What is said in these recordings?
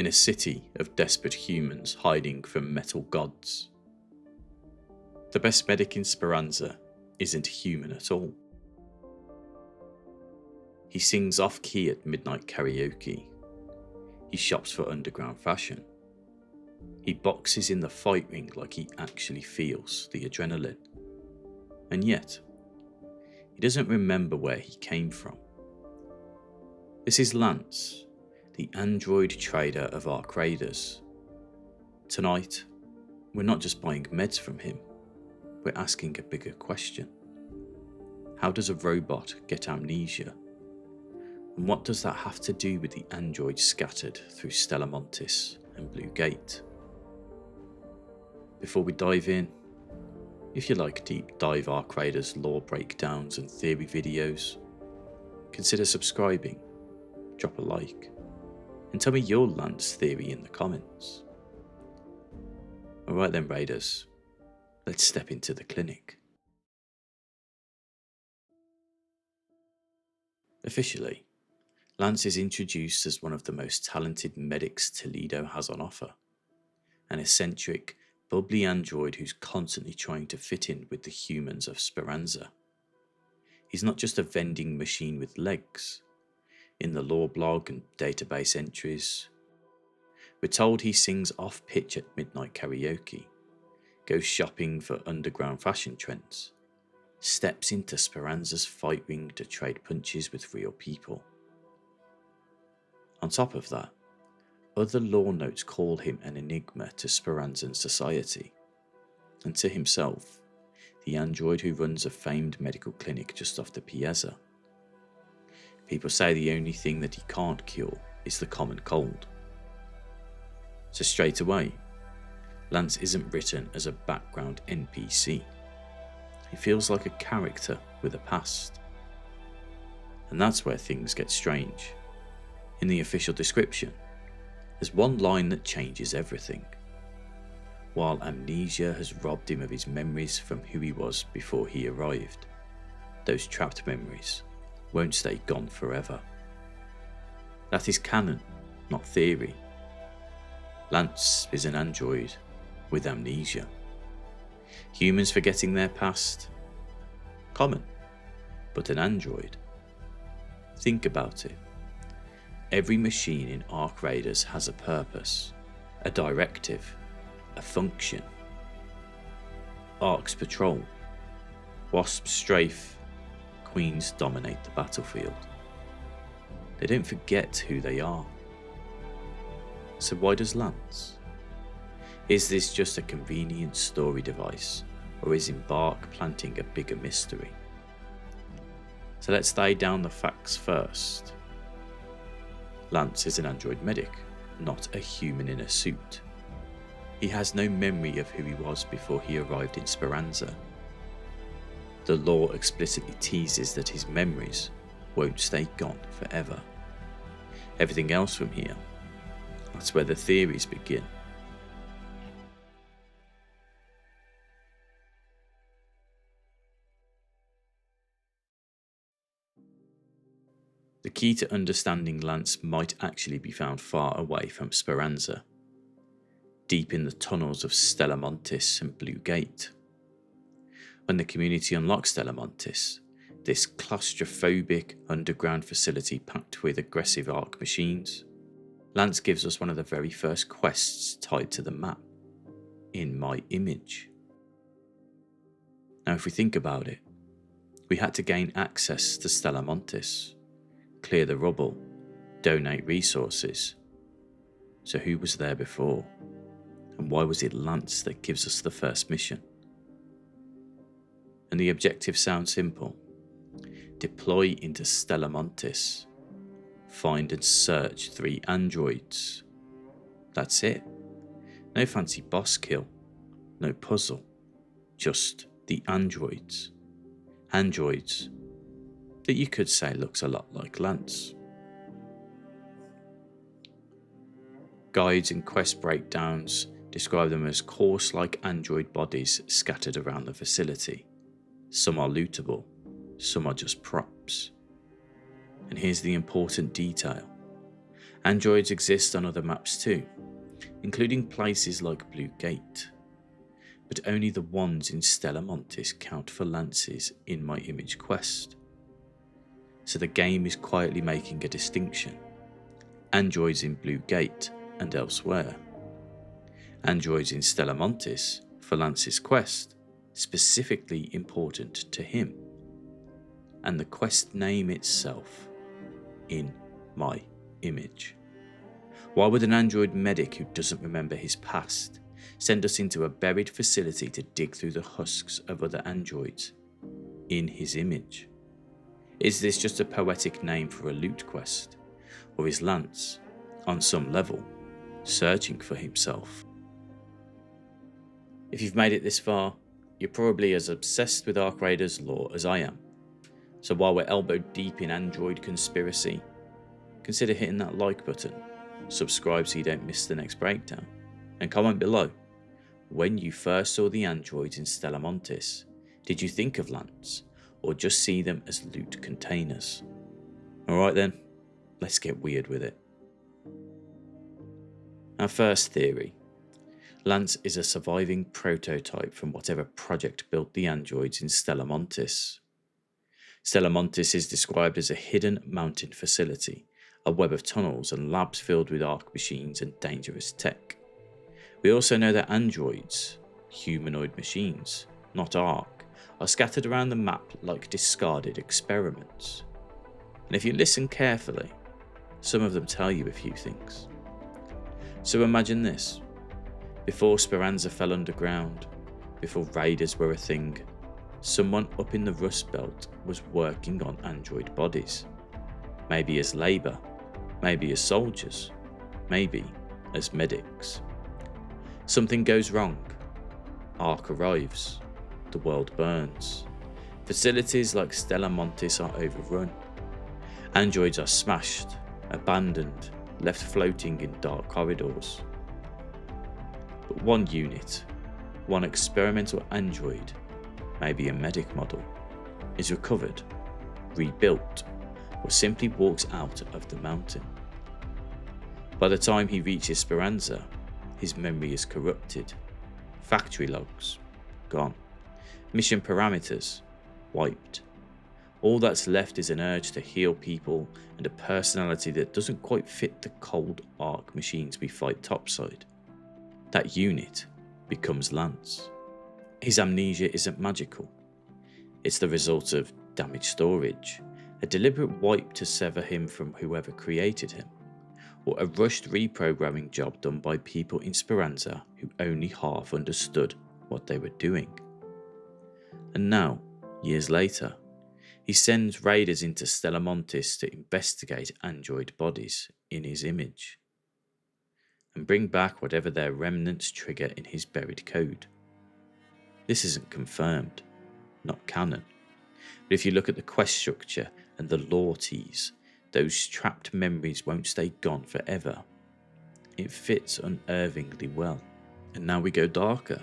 in a city of desperate humans hiding from metal gods. The best medic in Speranza isn't human at all. He sings off-key at midnight karaoke. He shops for underground fashion. He boxes in the fight ring like he actually feels the adrenaline. And yet, he doesn't remember where he came from. This is Lance, the android trader of Ark Raiders. Tonight, we're not just buying meds from him, we're asking a bigger question. How does a robot get amnesia? And what does that have to do with the androids scattered through Stella Montis and Blue Gate? Before we dive in, if you like deep dive Ark Raiders lore breakdowns and theory videos, consider subscribing, drop a like, and tell me your Lance theory in the comments. Alright then Raiders, let's step into the clinic. Officially, Lance is introduced as one of the most talented medics Toledo has on offer, an eccentric, bubbly android who's constantly trying to fit in with the humans of Speranza. He's not just a vending machine with legs. In the lore blog and database entries, we're told he sings off-pitch at midnight karaoke, goes shopping for underground fashion trends, steps into Speranza's fight ring to trade punches with real people. On top of that, other lore notes call him an enigma to Speranzan society, and to himself, the android who runs a famed medical clinic just off the Piazza. People say the only thing that he can't cure is the common cold. So straight away, Lance isn't written as a background NPC. He feels like a character with a past. And that's where things get strange. In the official description, there's one line that changes everything. While amnesia has robbed him of his memories from who he was before he arrived, those trapped memories won't stay gone forever. That is canon, not theory. Lance is an android with amnesia. Humans forgetting their past? Common, but an android? Think about it. Every machine in Ark Raiders has a purpose, a directive, a function. Ark's patrol, Wasps strafe, Queens dominate the battlefield. They don't forget who they are. So why does Lance? Is this just a convenient story device, or is Embark planting a bigger mystery? So let's lay down the facts first. Lance is an android medic, not a human in a suit. He has no memory of who he was before he arrived in Speranza. The lore explicitly teases that his memories won't stay gone forever. Everything else from here, that's where the theories begin. The key to understanding Lance might actually be found far away from Speranza, deep in the tunnels of Stella Montis and Blue Gate. When the community unlocks Stella Montis, this claustrophobic underground facility packed with aggressive Ark machines, Lance gives us one of the very first quests tied to the map, In My Image. Now if we think about it, we had to gain access to Stella Montis, clear the rubble, donate resources. So who was there before? And why was it Lance that gives us the first mission? And the objective sounds simple. Deploy into Stella Montis. Find and search 3 androids. That's it. No fancy boss kill. No puzzle. Just the androids. Androids that you could say looks a lot like Lance. Guides and quest breakdowns describe them as corpse-like android bodies scattered around the facility. Some are lootable, some are just props. And here's the important detail. Androids exist on other maps too, including places like Blue Gate, but only the ones in Stella Montis count for Lance's in my image quest. So the game is quietly making a distinction. Androids in Blue Gate and elsewhere. Androids in Stella Montis for Lance's quest, specifically important to him. And the quest name itself, in my image. Why would an android medic who doesn't remember his past send us into a buried facility to dig through the husks of other androids in his image? Is this just a poetic name for a loot quest? Or is Lance, on some level, searching for himself? If you've made it this far, you're probably as obsessed with Ark Raiders lore as I am. So while we're elbow deep in android conspiracy, consider hitting that like button, subscribe so you don't miss the next breakdown, and comment below. When you first saw the androids in Stella Montis, did you think of Lance, or just see them as loot containers? Alright then, let's get weird with it. Our first theory. Lance is a surviving prototype from whatever project built the androids in Stella Montis. Stella Montis is described as a hidden mountain facility, a web of tunnels and labs filled with Ark machines and dangerous tech. We also know that androids, humanoid machines, not Ark, are scattered around the map like discarded experiments. And if you listen carefully, some of them tell you a few things. So imagine this. Before Speranza fell underground, before raiders were a thing, someone up in the Rust Belt was working on android bodies. Maybe as labour, maybe as soldiers, maybe as medics. Something goes wrong. Ark arrives. The world burns. Facilities like Stella Montis are overrun. Androids are smashed, abandoned, left floating in dark corridors. But one unit, one experimental android, maybe a medic model, is recovered, rebuilt, or simply walks out of the mountain. By the time he reaches Speranza, his memory is corrupted. Factory logs, gone. Mission parameters, wiped. All that's left is an urge to heal people and a personality that doesn't quite fit the cold Ark machines we fight topside. That unit becomes Lance. His amnesia isn't magical. It's the result of damaged storage, a deliberate wipe to sever him from whoever created him, or a rushed reprogramming job done by people in Speranza who only half understood what they were doing. And now, years later, he sends raiders into Stella Montis to investigate android bodies in his image and bring back whatever their remnants trigger in his buried code. This isn't confirmed, not canon, but if you look at the quest structure and the lore tease, those trapped memories won't stay gone forever. It fits unervingly well. And now we go darker.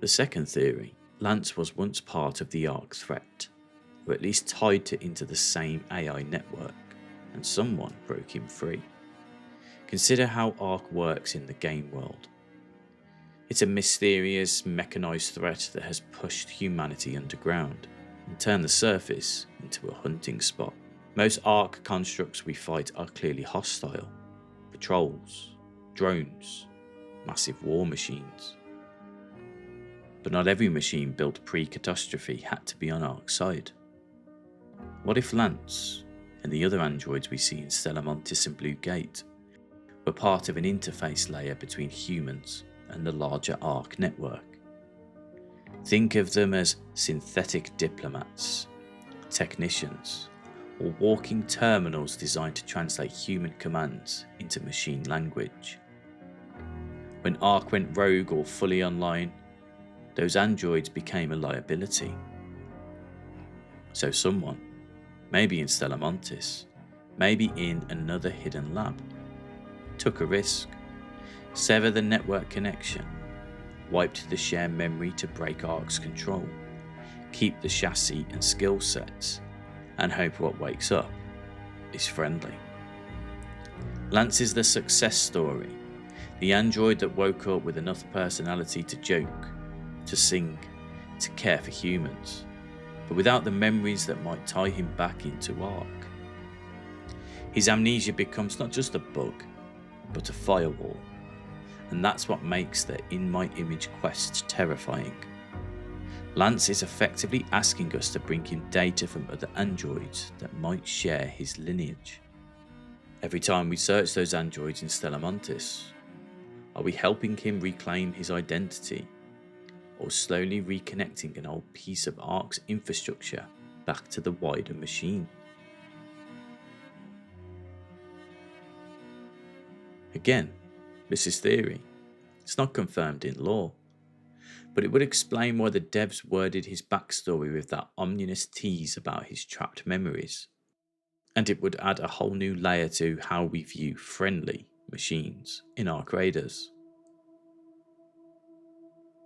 The second theory, Lance was once part of the Ark threat, or at least tied into the same AI network, and someone broke him free. Consider how Ark works in the game world. It's a mysterious, mechanized threat that has pushed humanity underground and turned the surface into a hunting spot. Most Ark constructs we fight are clearly hostile. Patrols, drones, massive war machines. But not every machine built pre-catastrophe had to be on Ark's side. What if Lance, and the other androids we see in Stella Montis and Blue Gate, were part of an interface layer between humans and the larger Ark network? Think of them as synthetic diplomats, technicians, or walking terminals designed to translate human commands into machine language. When Ark went rogue or fully online, those androids became a liability. So someone, maybe in Stella Montis, maybe in another hidden lab, took a risk, sever the network connection, wiped the shared memory to break Ark's control, keep the chassis and skill sets, and hope what wakes up is friendly. Lance is the success story, the android that woke up with enough personality to joke, to sing, to care for humans, but without the memories that might tie him back into Ark. His amnesia becomes not just a bug, but a firewall, and that's what makes the In My Image quest terrifying. Lance is effectively asking us to bring him data from other androids that might share his lineage. Every time we search those androids in Stella Montis, are we helping him reclaim his identity, or slowly reconnecting an old piece of Ark's infrastructure back to the wider machine? Again, this is theory. It's not confirmed in lore, but it would explain why the devs worded his backstory with that ominous tease about his trapped memories. And it would add a whole new layer to how we view friendly machines in Ark Raiders.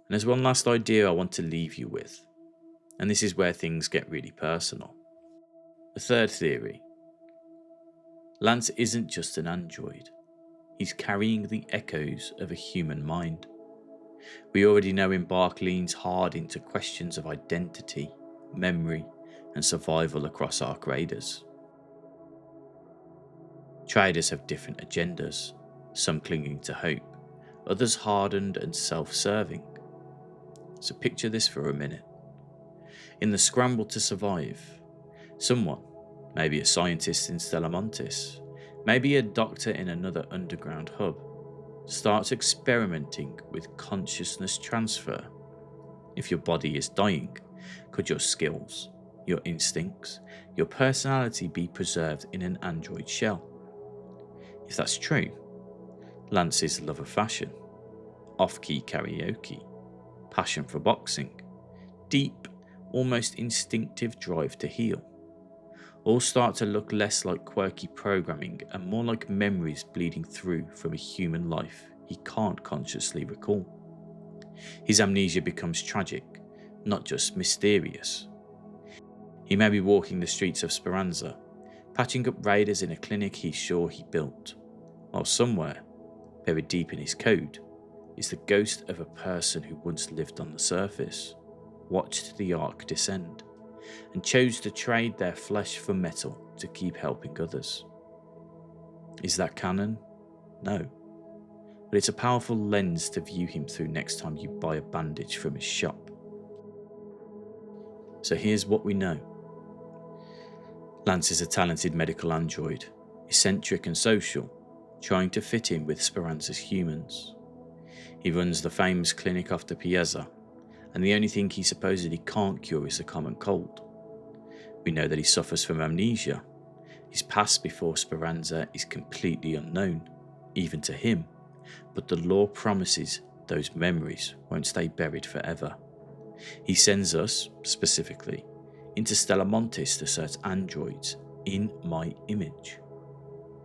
And there's one last idea I want to leave you with, and this is where things get really personal. The third theory. Lance isn't just an android. He's carrying the echoes of a human mind. We already know Embark leans hard into questions of identity, memory, and survival across Ark Raiders. Traders have different agendas, some clinging to hope, others hardened and self-serving. So picture this for a minute. In the scramble to survive, someone, maybe a scientist in Stella Montis, maybe a doctor in another underground hub, starts experimenting with consciousness transfer. If your body is dying, could your skills, your instincts, your personality be preserved in an android shell? If that's true, Lance's love of fashion, off-key karaoke, passion for boxing, deep, almost instinctive drive to heal, all start to look less like quirky programming and more like memories bleeding through from a human life he can't consciously recall. His amnesia becomes tragic, not just mysterious. He may be walking the streets of Speranza, patching up raiders in a clinic he's sure he built, while somewhere, buried deep in his code, is the ghost of a person who once lived on the surface, watched the Ark descend, and chose to trade their flesh for metal to keep helping others. Is that canon? No. But it's a powerful lens to view him through next time you buy a bandage from his shop. So here's what we know. Lance is a talented medical android, eccentric and social, trying to fit in with Speranza's humans. He runs the famous clinic off the Piazza, and the only thing he supposedly can't cure is a common cold. We know that he suffers from amnesia. His past before Speranza is completely unknown, even to him, but the lore promises those memories won't stay buried forever. He sends us, specifically, into Stella Montis to search androids in my image,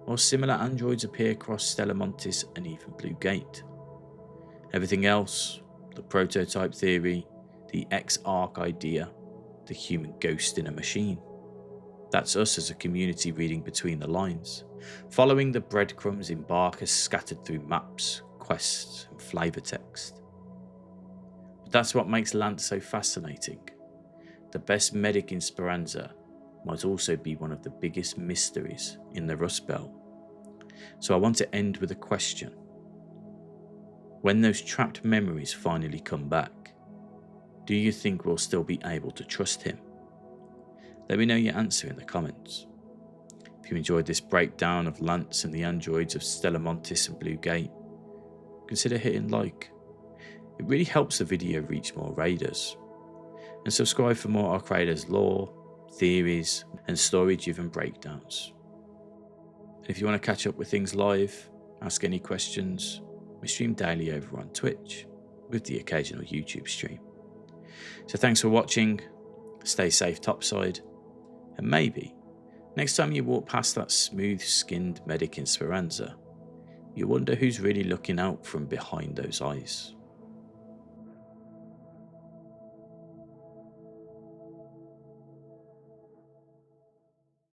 while similar androids appear across Stella Montis and even Blue Gate. Everything else, the prototype theory, the X-Ark idea, the human ghost in a machine. That's us as a community reading between the lines, following the breadcrumbs Embark has scattered through maps, quests, and flavor text. But that's what makes Lance so fascinating. The best medic in Speranza might also be one of the biggest mysteries in the Rust Belt. So I want to end with a question. When those trapped memories finally come back, do you think we'll still be able to trust him? Let me know your answer in the comments. If you enjoyed this breakdown of Lance and the androids of Stella Montis and Blue Gate, consider hitting like. It really helps the video reach more raiders. And subscribe for more Ark Raiders lore, theories, and story-driven breakdowns. And if you want to catch up with things live, ask any questions, we stream daily over on Twitch, with the occasional YouTube stream. So thanks for watching, stay safe topside, and maybe, next time you walk past that smooth-skinned medic in Speranza, you wonder who's really looking out from behind those eyes.